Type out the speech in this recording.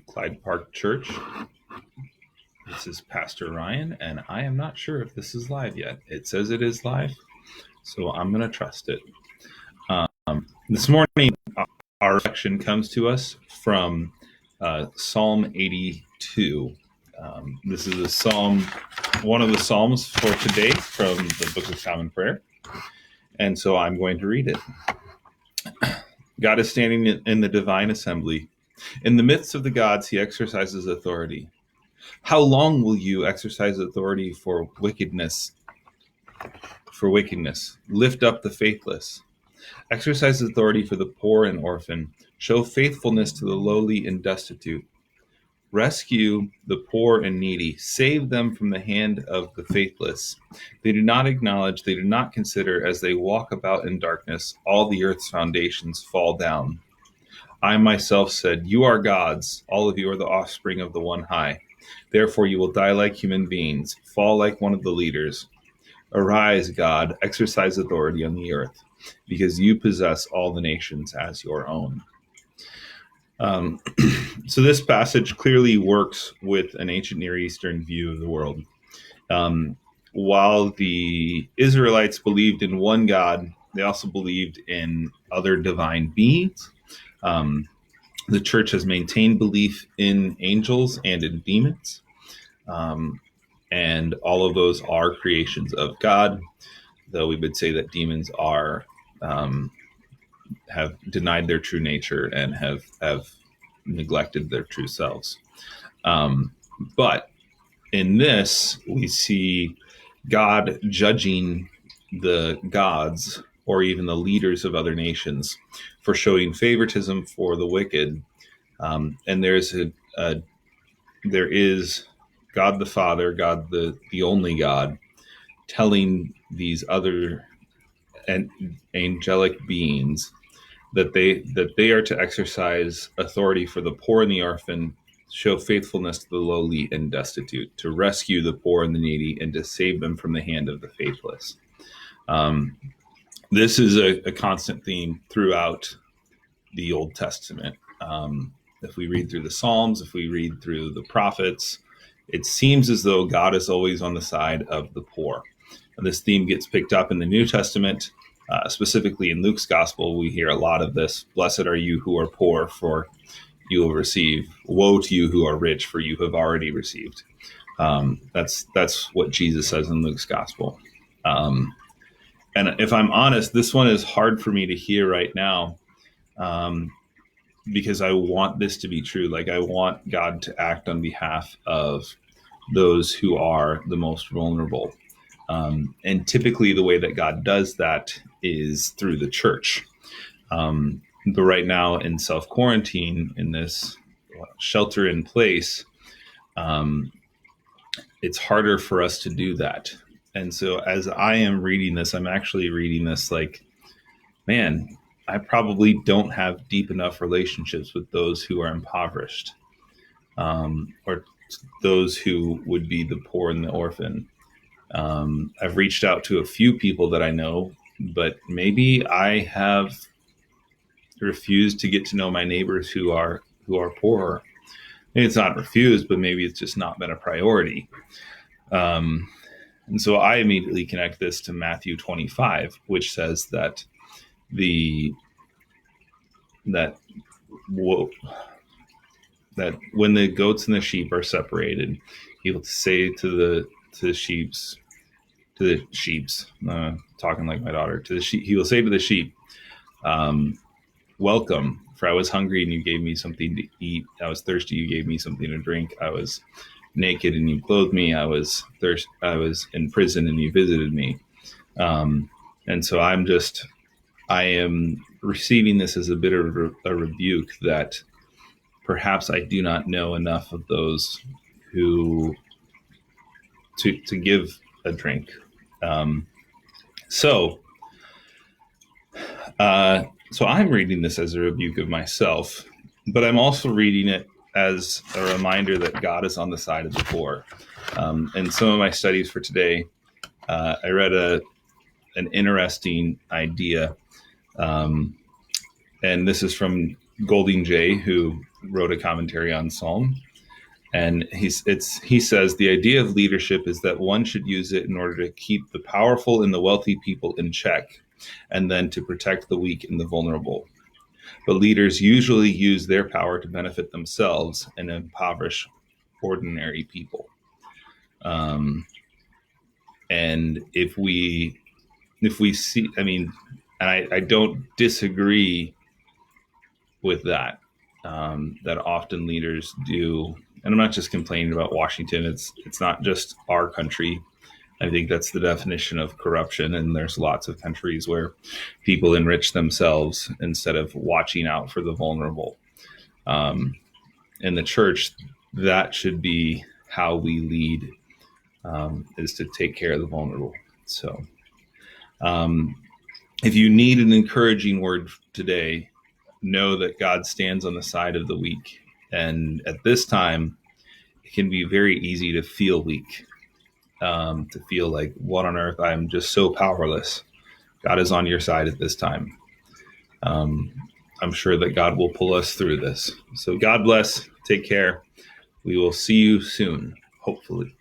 Clyde Park Church. This is Pastor Ryan, and I am not sure if this is live yet. It says it is live, so I'm going to trust it. This morning, our reflection comes to us from Psalm 82. This is a psalm, one of the psalms for today from the Book of Common Prayer, and so I'm going to read it. God is standing in the divine assembly. In the midst of the gods, he exercises authority. How long will you exercise authority for wickedness? Lift up the faithless. Exercise authority for the poor and orphan. Show faithfulness to the lowly and destitute. Rescue the poor and needy. Save them from the hand of the faithless. They do not acknowledge, they do not consider. As they walk about in darkness, all the earth's foundations fall down. I myself said, you are gods. All of you are the offspring of the One High. Therefore you will die like human beings, fall like one of the leaders. Arise, God, exercise authority on the earth, because you possess all the nations as your own. So this passage clearly works with an ancient Near Eastern view of the world. While the Israelites believed in one God, they also believed in other divine beings. The church has maintained belief in angels and in demons. And all of those are creations of God, though we would say that demons are have denied their true nature and have neglected their true selves. But in this, we see God judging the gods or even the leaders of other nations for showing favoritism for the wicked. And there is God the Father, God the only God, telling these other angelic beings that they are to exercise authority for the poor and the orphan, show faithfulness to the lowly and destitute, to rescue the poor and the needy, and to save them from the hand of the faithless. This is a constant theme throughout the Old Testament. If we read through the Psalms, if we read through the prophets, it seems as though God is always on the side of the poor. And this theme gets picked up in the New Testament, specifically in Luke's gospel. We hear a lot of this. Blessed are you who are poor, for you will receive. Woe to you who are rich, for you have already received. That's what Jesus says in Luke's gospel. And if I'm honest, this one is hard for me to hear right now, because I want this to be true. Like, I want God to act on behalf of those who are the most vulnerable. And typically the way that God does that is through the church. But right now in self-quarantine, in this shelter in place, it's harder for us to do that. And so as I am reading this, I'm actually reading this like, man, I probably don't have deep enough relationships with those who are impoverished, or those who would be the poor and the orphan. I've reached out to a few people that I know, but maybe I have refused to get to know my neighbors who are poorer. Maybe it's not refused, but maybe it's just not been a priority. And so I immediately connect this to Matthew 25, which says that that when the goats and the sheep are separated, he will say to the sheep's, talking like my daughter, to the sheep, he will say to the sheep, welcome, for I was hungry and you gave me something to eat. I was thirsty, you gave me something to drink. I was naked and you clothed me. I was in prison and you visited me. And so I am receiving this as a bit of a rebuke that perhaps I do not know enough of those who to give a drink. So I'm reading this as a rebuke of myself, but I'm also reading it as a reminder that God is on the side of the poor. In some of my studies for today, I read an interesting idea, and this is from Golding Jay, who wrote a commentary on Psalm, and he says the idea of leadership is that one should use it in order to keep the powerful and the wealthy people in check, and then to protect the weak and the vulnerable. But leaders usually use their power to benefit themselves and impoverish ordinary people. And if we see, I mean, and I don't disagree with that, that often leaders do. And I'm not just complaining about Washington. It's not just our country. I think that's the definition of corruption. And there's lots of countries where people enrich themselves instead of watching out for the vulnerable. In the church, that should be how we lead, is to take care of the vulnerable. So if you need an encouraging word today, know that God stands on the side of the weak. And at this time, it can be very easy to feel weak, to feel like, what on earth? I'm just so powerless. God is on your side at this time. I'm sure that God will pull us through this. So God bless. Take care. We will see you soon, hopefully.